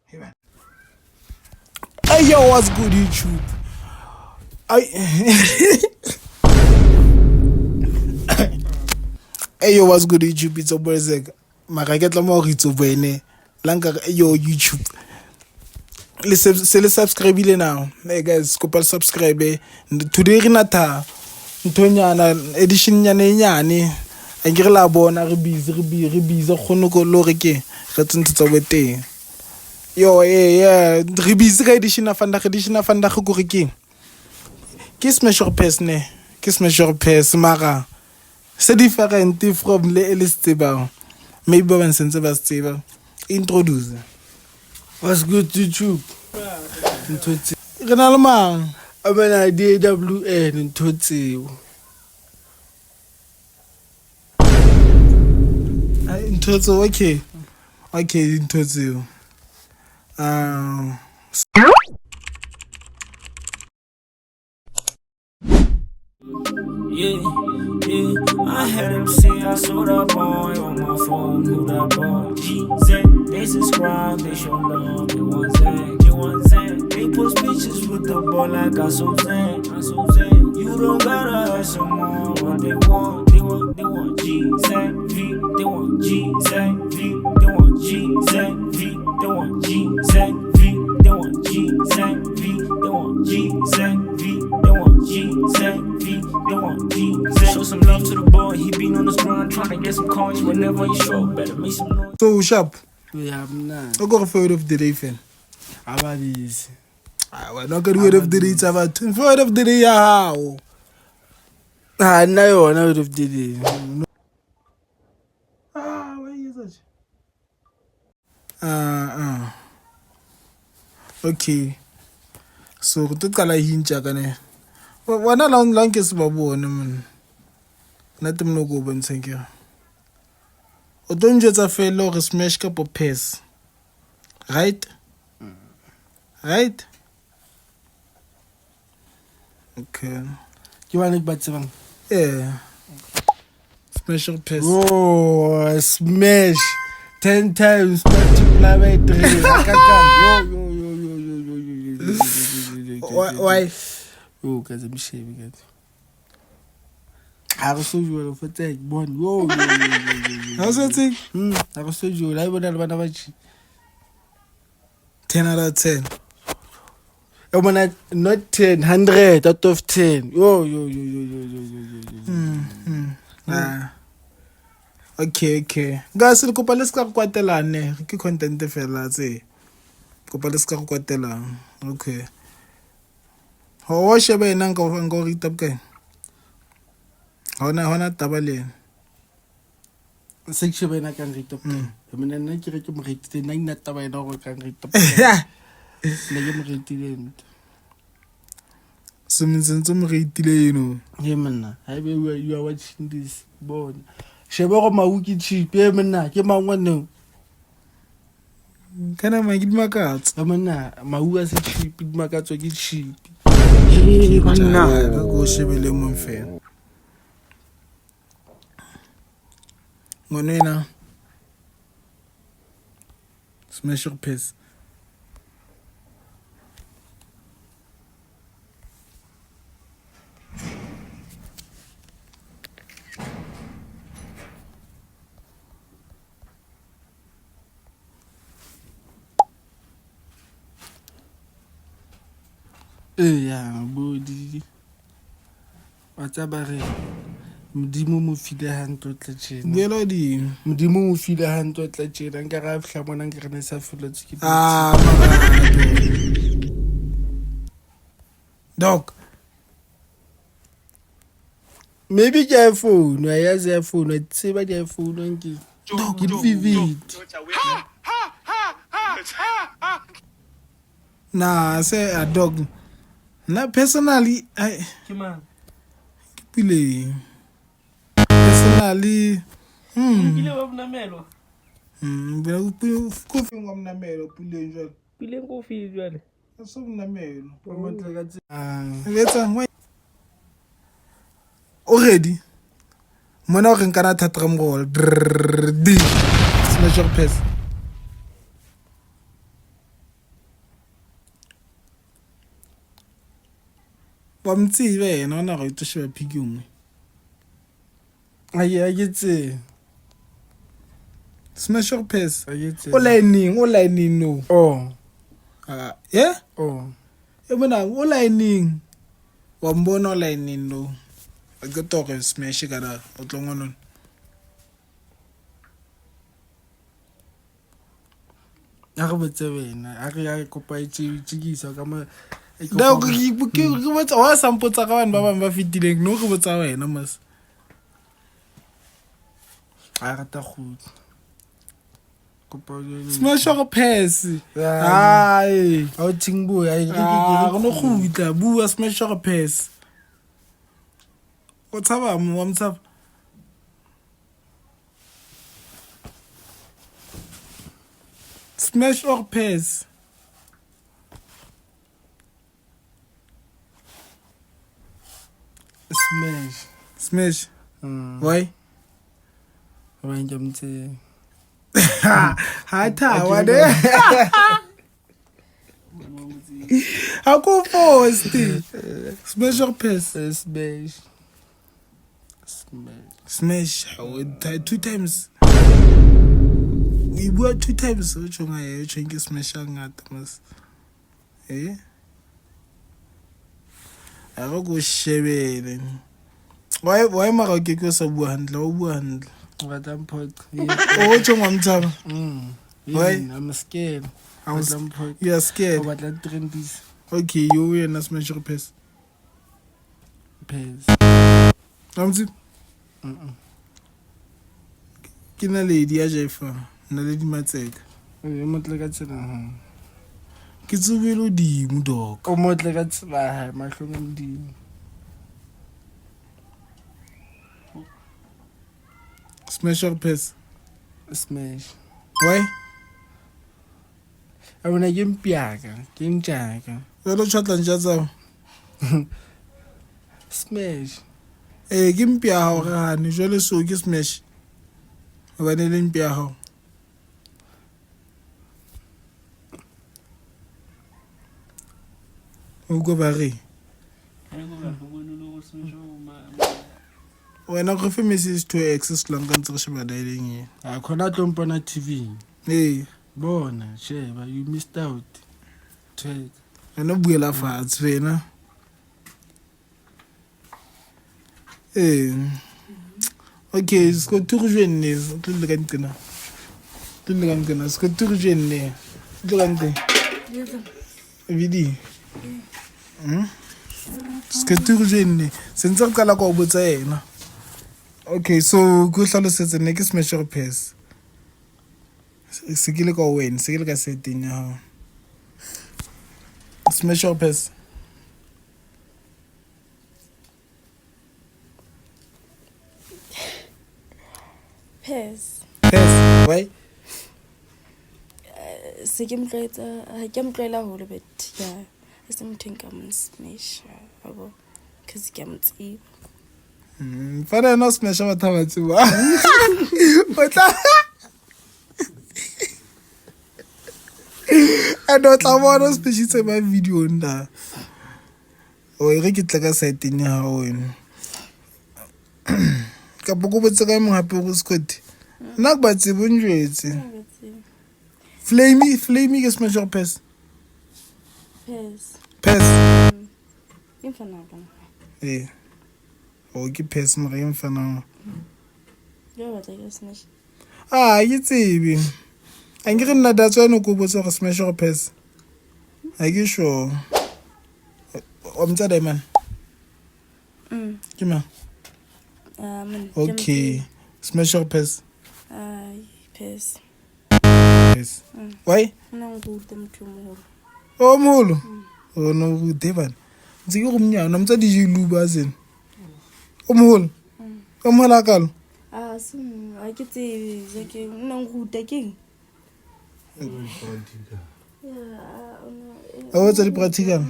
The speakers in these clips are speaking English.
Hey man. Hey yo, what's good YouTube? Hey yo, what's good YouTube? It's a boy Zeg. Mara get la mo ritso bene. Lanka yo YouTube. Le subscribe now. Hey guys, kopa subscribe. Today rina ta ntonyana edition nyane nyane. Angire la bona re busy khono ko lo re ke re tsentse weteng. Yo yeah re busy ka edition afanda go re ke. Ke smash your pass ne. Ke smash your pass mara. C'est different from les stable. Maybe when sense was stable. Introduce. What's good YouTube? Renal man. Abana DWN Ntotsi. Intotsi okay. Okay, Intotsi. Yeah, I had him say I saw that boy on my phone, who that boy? G-Z, they subscribe, they show love, they want Zan. They post pictures with the ball like I so Zan. You don't gotta have some more, what they want G-Z, V, they want G-Z, V, they want G-Z, V, they want G-Z, V, they want G-Z, V, they want G-Z, V, they want G-Z, V, they want G-Z. Show some love to the boy, he been on this grind, trying to get some coins whenever he show, better make some noise. So sharp. We have none. I got a word of the day fan. How about this? We're not gonna word of the day, it's about word of the day how. No word of the day. Where is that? Okay. So to kala hincha kane. Wana lang ke se ba bone man. Nna no go bontseng ke. O tonjetsa fela re smash ka pass. Right? Right? Okay. You want to bet something? Yeah. Smash your pass. Oh, smash 10 times multiply by 3. Why? Oh, because I'm shaving it. I was so you for take one. Whoa. How's that thing? I was so you. I would have been 10 out of 10. Not 10, 100 out of 10. Yo. Okay. Guys, le kopa le ska go kwatelane. Ke content fela tse. Kopa le ska go kwatela. Okay. Ho wa sheba ena nka go rita kae? Hona taba le. Section ba ina ka rate up. Mina nna ke re ke mo rate nna ina taba ina go ka rate up. Le ke mo rate le. Suminsenzo mo reitile eno. Hey man, you are watching this born. Sheba go mauki cheap hey man, ke mangwane. Kana magidi makatsa. Man, mau a se cheap makatso ke cheap. Hey man, go shebele mo mfela. Ngonena. Smash your pass. Yeah, body. What's up, Barry? Modimo mo file hanto tla tjena. Buela di. Modimo mo file hanto tla tjena nka ra fihla mona nka re sa felletse ke. Dog. Maybe ke iPhone, I has iPhone, I tseba di iPhone nke. Dog it vivid. Nah, I say a dog. Na personally, Kima. Pile. Personally, Ile wa mnamelo. Bela kofi ngomnamelo pile njalo. Pile kofi jwale. So mnamelo. Promote Letsa ngwe. Already. Mona re nkana thatra mgol. Smash your pass. wa mtsibe yena ona go ito sheba piki ngwe a ke tse smash or pass a ke tse o lining no oh yeah oh e bona o lining wa mbona o lining no a ke to go smash kana o tlongono a go botse wena a re ya kopa itshikisa ka ma da ke botsa wa sampotsa ka bana ba bang ba fitileng no go botsa wena mas a rata go kopa smash or pass ai a o tingbo ai go no go utla bua smash or pass o tsaba mo wa mtsaba smash or pass smash why wa njamtse ha thawa de ha ko post smash or pass smash two times we were two times o chonga ye chonke smash ngata mas a go shebele why mara ke go sa bua handle o bua handle wa dampot o chonga mtsaba why I'm scared you are scared about that trendies okay you were na smash or pass amtsi ke na lady ya jefa na le dimatseka e motle ka tsena ke tsubelo dimo dok o motle ka tsela mahlong a modimo smash or pass smash why a bona ke mpiaka ke ntjaka lo chatla nja tsa smash ke mpia ha ga ne jole so ke smash ba ne le mpia ha o go ba re wena go fe message to access long ka ntse re sheba dialing ye a khona tlompona TV bona sheba you missed out check ana buela fatshe wena okay sko turjenne tlile ka ntsena sko turjenne tlile vidi sko turjenne sentse re qala go botsa yena okay so go hlalosetse ne ke smash or pass se ke le ka wena se ke le ka setting ya hao smash or pass Pass. Why? Se ke mtlwaela hole but yeah e se motho nka mo smash abo cause ke mtsiba fana no smash ba tha batsiba o tla ano tla bona smash tse ba video nda o re ke tla ka site ni ha wena ka boko botse ka mo hape go skoti na ba tsebo njwetse flamey ke smash or pass infana o ke pass mo re infana yo ba tla smash ke tsebe a nke re nna datso no go botsa go smash or pass a ke sure o mtsa diamond ke ma okay smash or pass pass why no go motho mo o molo o no go devan ntse ke go mnyana mtsa di luba zen o molo o mola kalo a ke tse ke nna go uta keng o tsa di practical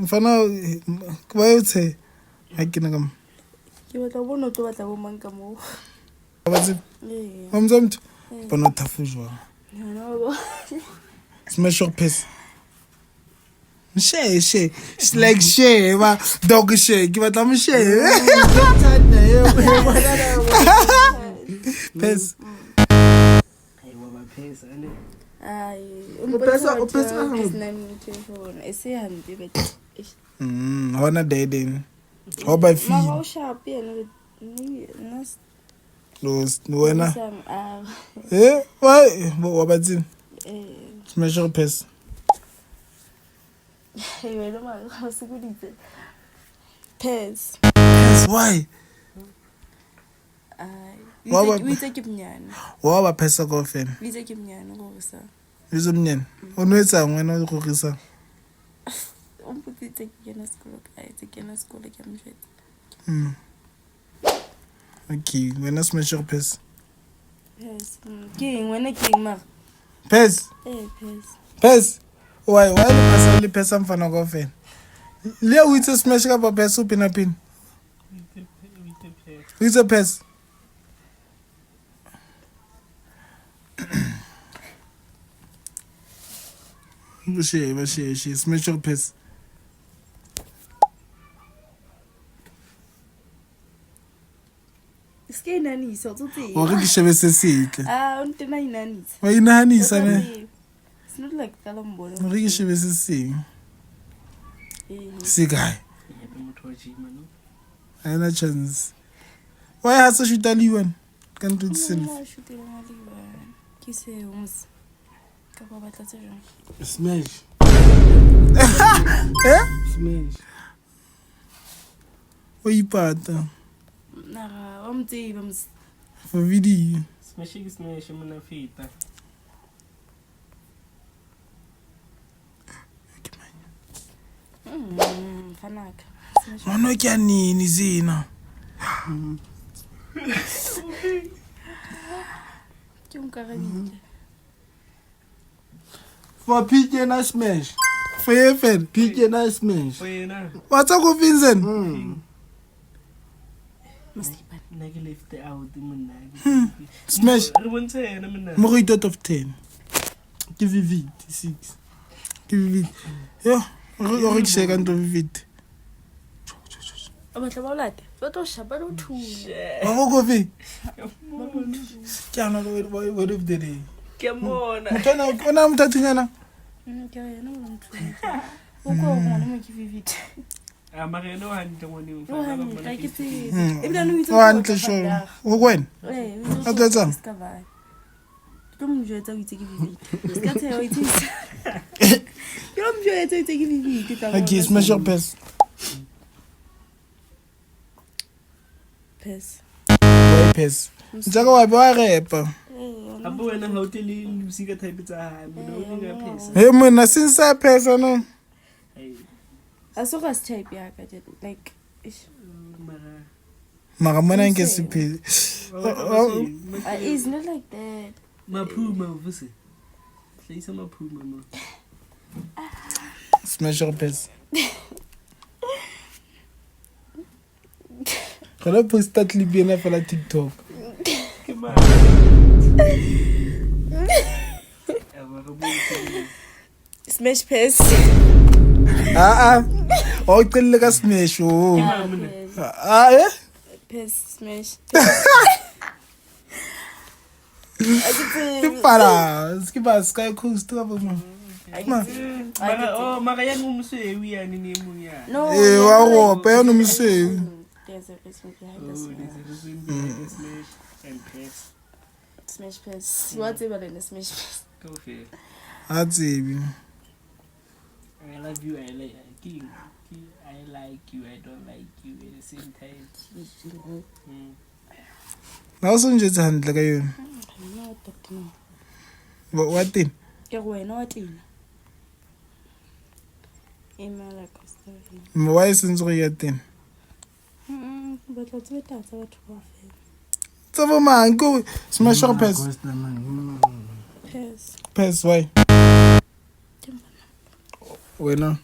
fana kwa yotse ha ke na kam ke batla bona to batla bo mang ka mo ba tse mtsa mtu bona thafu jwa No. Smash or piss. Share. It's like share, dog share. Give it a share. Piss. Wanna dating. How about fee? Wena. Why? What about it? Smash or piss. Pez. Why? We take him. What about pesa coffin? We take him. Yuzumnyen. Unweza wena ukukisa. Take school again. Okay, wena smash or piss. Yes. King, when a king ma. Pes. Pez. Pes. Why the person only pes mfana coffin? Leo with a smash up a pes up in a pin. With a pes. She smash your pes. Ske nani so to see. Or you shave a seat. Untena inani. Why in honey, son? It's not like Colombo. Or you shave a seat. See, guy. I have a chance. Why has she tell you one? Can't do this. Smash. Smash. Where you part? I'm doing For video. Smash, I'm gonna feed. Fanak. Mano kya nini zina? For PJ na smash. For FN. PJ na smash. What's up with Vincent? Left out Smash. More out of 10. Give it 6. Give it. Yeah. Or second of it. What about what was Shabbat too? Oh, go be. Cannot what if the day? Come on. When I'm touching Anna. Okay, no one. Who go on make you vivid? I'm a no hand to one you. Like it is. One to show. Who went? At that time. Don't enjoy it. We take it. That's how it is. You don't enjoy it. Take it. Okay, smash your pes. Pes. Pes. Jago wa ba repa. Abu wena hotel music type tsa mo Hey mona since I pes no. I saw us type ya like Mara mona nke sipi. It's not like that. Mapuma vusi. Hlisa mapuma mo. Smash your pes. Kalau post that libya na fela TikTok. Smash pes. Oh, tell ka smash oh. Eh? Pes smash. Para, skipa sky coast tu apa mo? Maka yan umsewi yan ni mo ya. No. Wow, pa yan umsewi. There's a reason behind this. Smash pes. What's it about in the smash pes? Go fair. Atsibi. I love you, I like you. I like you, I don't like you at the same time. Na uso nje handle ka yun. No, no. What thing? Ke go wena wa tina. Email ka story. Why since we get thing? But let's wait out what to happen. Tabo man, go smash your pes. Pes. Pes why? Bueno.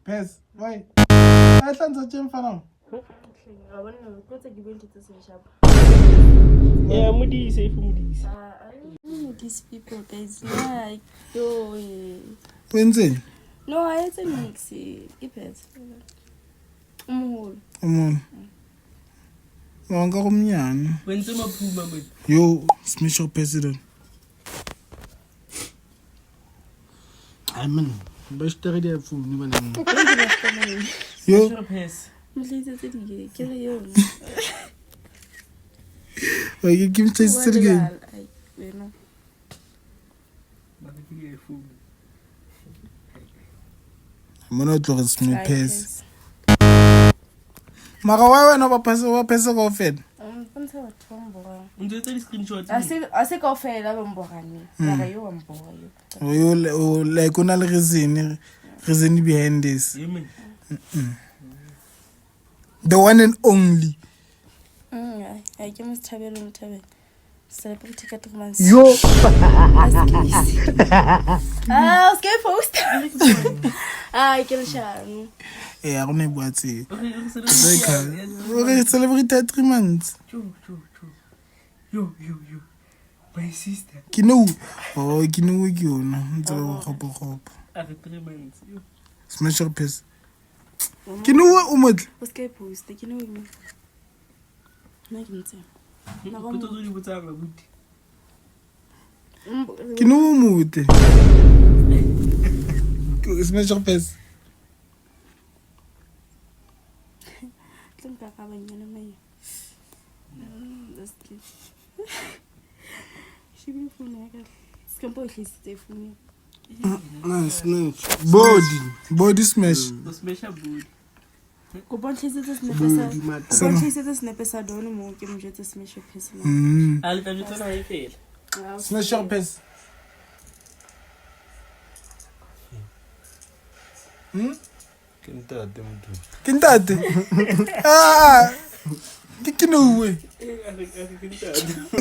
Pes, why? I can't touch him for now. I want to go to give into this shop. Yeah, Moody is safe for Moody. These people, guys, like, yo, Wenzeni? no, I had a mix. Keep it. Umuntu. Wonke kumnyani. Wenze maphuma manje. Yo, smash your president. I mean, bashtere dia phone bana. Yo. Why you give me chase it again? I'm not going to smell pace. Mara why wena ba pesa go fed? Unje tsa screenshot. I say go fed la mbogane. Ya yo mbogwa yo. You like una le reason behind this. Amen. The one and only. I must Tabelo Tabel. Celebrity cat of months. Yo. Ah, skate post. I can share. Eh, I don't know what to say. Okay, celebrity 3 months. Yo. My sister. Kino. Oh, kino you no. Ntse go. After 3 months. Smash your piece. Kino umot. Skate post. Kino me. Na kintse. Puto zo di botsanga buti. Kino umute. Smash your piece. Tlonka ka banyana mai. That's good. She be phone ya ka. Skampo hlisitse phone. Nice. Body smash. Go smash a body. Go bon hlisitse snepe sa dono mo ke mo jetse smash piece mo. Ali ka jotsa na ifela. Smash your piece. Kintate. Ah. Kikino we.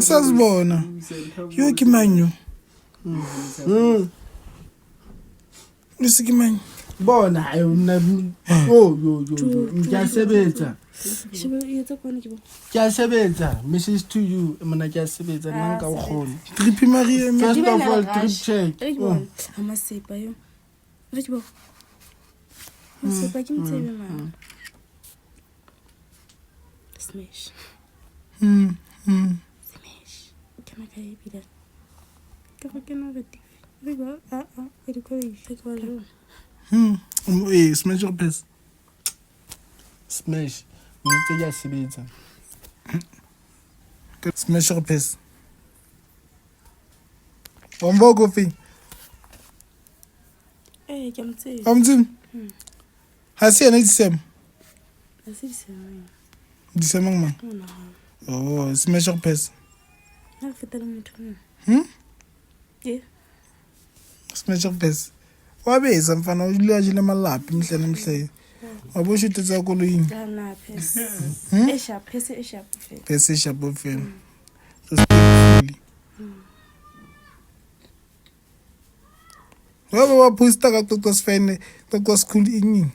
Sasibona. Yo kimanyo. Nisikimanyo. Bona ayo mna yo ngiyasebenza. Shibe yetsa kwana ke bo. Ngiyasebenza. Message to you mina ngiyasebenza nanga ukhona. Trip Maria. First of all, trip check. Amasepa yo. Vete bo. Amasepa ke mtsebe ma. Smash. Smash. Kana ka ipida. Ka kana vete. Rigo edikole shekwa. Smash your piece. Smash. Ngitse ngiyasebenza. Smash your piece. Wambo kofi. Ke mtsebe. Amzim. Hasi ana disem. Asise. Disem ngma. Oh, smash your piece. Na fetela motho. Yeah. Smash your piece. Wabeza mfana ulajile malapi mhle nemhle. Wabosho tsa koloing. Kana pese. Esharp fe. Pese sharp fe. Respectfully. Wa posta ka to fine to school inging.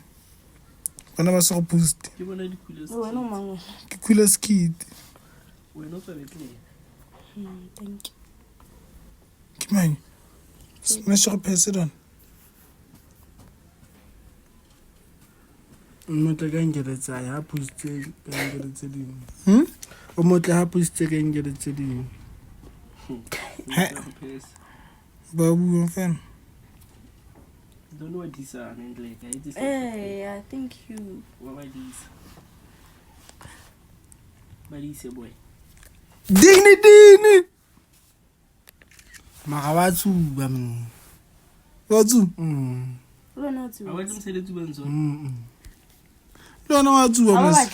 Bana ba so post. Ke bona di coolest. Wena mangwe. Ke coolest kid. Wena o tsabekile. Thank you. Kimany. Smash your president. Motle ka ngeletsa ya post ka ngeletsa ding. O motle ha post ka ngeletsa ding. Babu mfana. Don't know what this are in like. Hey, thank you. What are these? Balise boy. Dini. Marabatsu ba mo. Watsu. Lona tsu. Awathi mseletsi benzo. Lona watsu ba mas.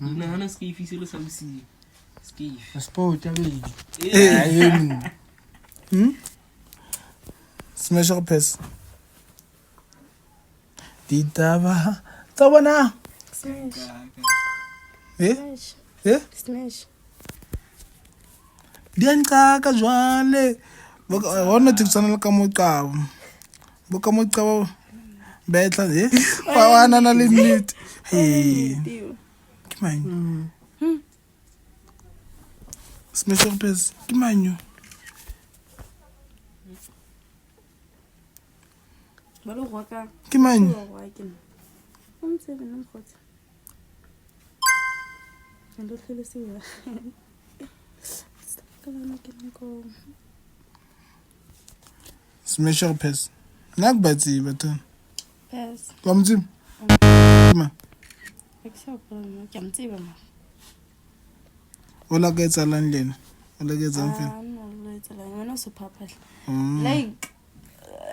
Na hana skifi selo sa busi. Skifi. Sport ya be. Smash your piece. Ditaba. Tsabona. Smash. Smash. Dianka ka jwale. Wona titsana ka moqabo. Boka moqabo betla wa wana na le minute. Hey. ke manyo Smasher Pes ke manyo ba lo go ka ke manyo go a ke nna o ntse bena mkhotsa ndo tlhele se ya ka bana ke nko Smasher Pes nakbatsi batho pass wa mtsimo ma except ke mtsiba ma ola ka etsalang lena ola ka etsang fela no it's like when I was papa Mm. like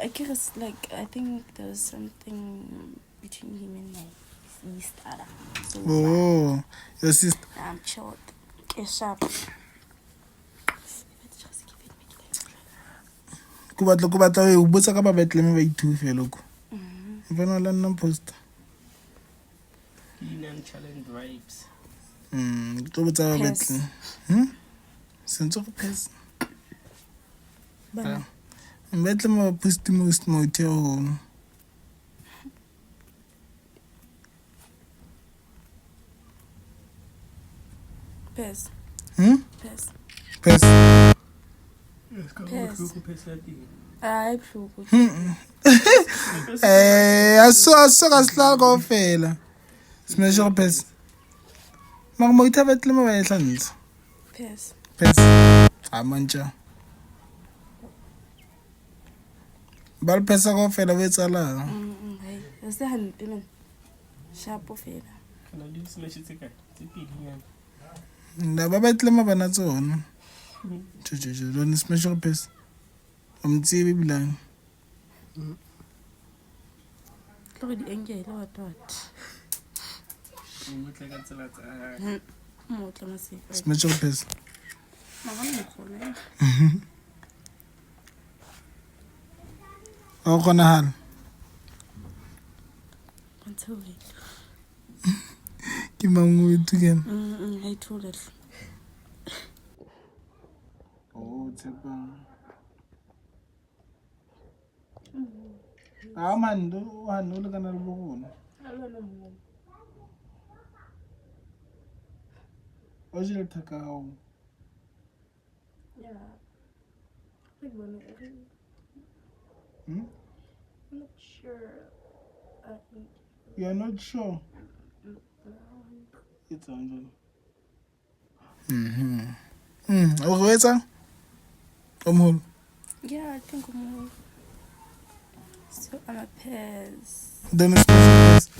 I guess like I think there was something between him and my sister so Oh, your sister. I'm short it's sharp Ku batla o botsa ka ba Bethlehem ba ithu fela ko. Bona la nna post. Challenge vibes. Tlo botsa ba Pes. Bethlehem. Sentse go Pes. bana Bethlehem ba post most motel. pass Pes. pass ai phuko Aso ka sla go fela. Smasher Pes. Mo itha Bethlehem ba etlantse. pass Pes. Amantja. Ba le pesa go fela ba etsala. hai se hampe man sharp fela Nda ba Bethlehem ba na tsona. Jo don Smasher Pes. Umtsibi bilang. tlo di engele wa tot mo tla masifa Smasher Pes. magana tsone O gona hal. until Ke mangu tu ken. I told it Oh, tsepa. Man, do no le kana le bogona. O jile thaka ho. yeah I'm not sure I think You are not sure. It's on. O go etsa? Omholo. yeah I think more so I'm a pass Then Smasher Pes.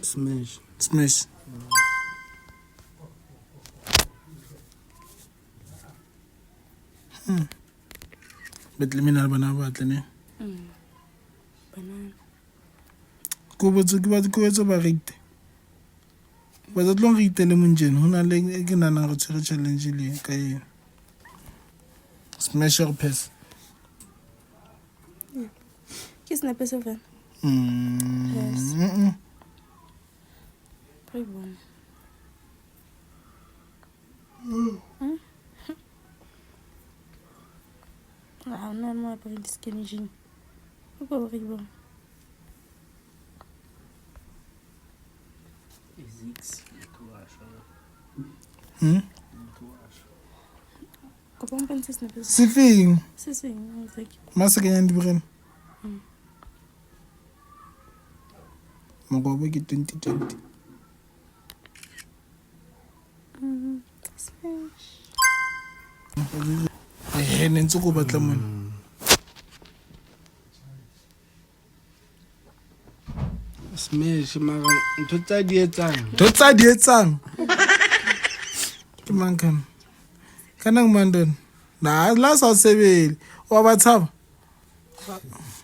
Smash. Smash. Bethlehem na bana ba tlene. banana Ko botse ba rate. Ba tla tlong rate le monjene. Hona le ke nana go tshwere challenge le ka yena. Smasher Pes. ke snape se fa Pes. Probably one. Ah, non, moi, pas de skinny jean. Pourquoi vous rigolez? Comment penser ce n'est pas ça? Sefeng. C'est Masa kenyang di brand. Mogobo ke 2020. Smash. Ne ntse go batla mona. Smash mara ntho tsa di etsang. Do tsa di etsang. Ke mang kana? Kana ngmandon. Na la sa sebele. Wa ba tshaba.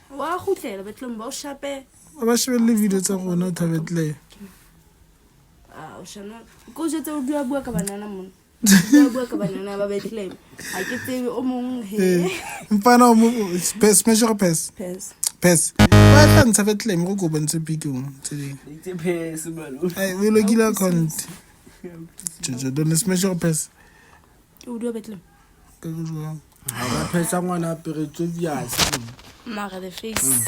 Wa khutlela betlong ba o shape. Ba shebelle video tsa rona o thabetle. Ah, o shana. Ko jetse o bua ka banana mona. Bua ka banana ba betleng. Ha ke tsebe o mong he. Mpana mo Smasher Pes. Pes. Pes. Ba tla ntsha Bethlehem go go bantse pikong tse. Itse pes balo. Ai we logile account. Jo don Smasher Pes. O dua betleng. Ka go jwa. Ha ba phesa ngwana aperetso viase. Mara the face.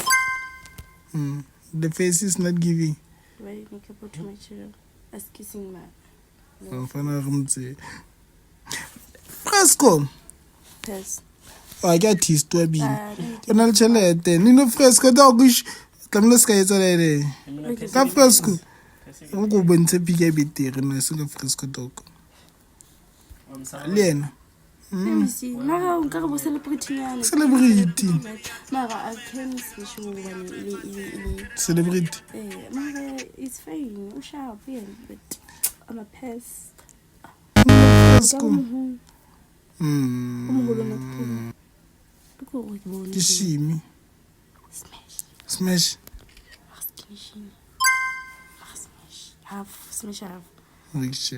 The face is not giving. Why make a put my children as kissing man? Mfana re mtse. Fresco. Yes. I get his to be. Ona le chelete. Nino Fresco dog ish. Tlamle ska etsa le. Ka Fresco. O go bontshe pike betere na se ka Fresco dog. Lena. Let me see. Mara unka go celebrate yana. Celebrity. Mara I can special one. Celebrity. Mara it's fine. O sharp but I'm a pest. Fresco. Kishimi. Smash. Smash. Rich.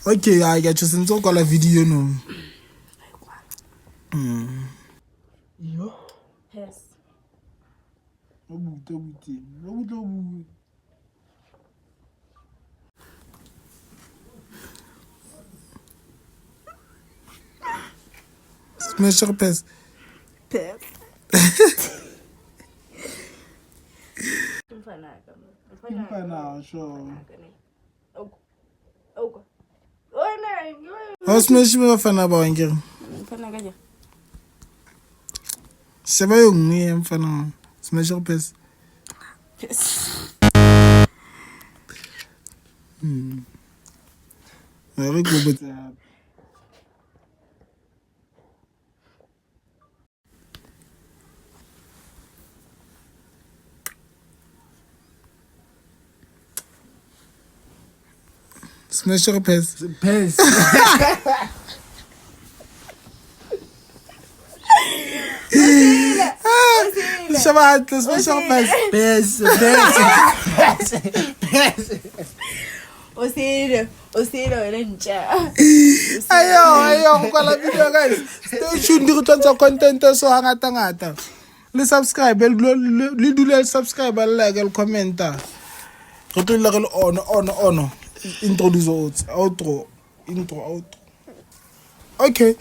Okay, I get you since all the video no. Yo. Yes. Smash your pes. Pest. Sure. Oh. How smash me mfana ba wangere? Mfana kaja. Seba yo ngwe mfana. Smash your pes. Yes. Very good but smash your pes. Pes. Shaba, smash your pes. Pes. Osiro rencha. Ayo, mkwala video guys. Stay tuned di kutonsa content so ngata. Le subscribe, le dule subscribe, like, le commenta. Re tlo le on. Introduce outro. Okay.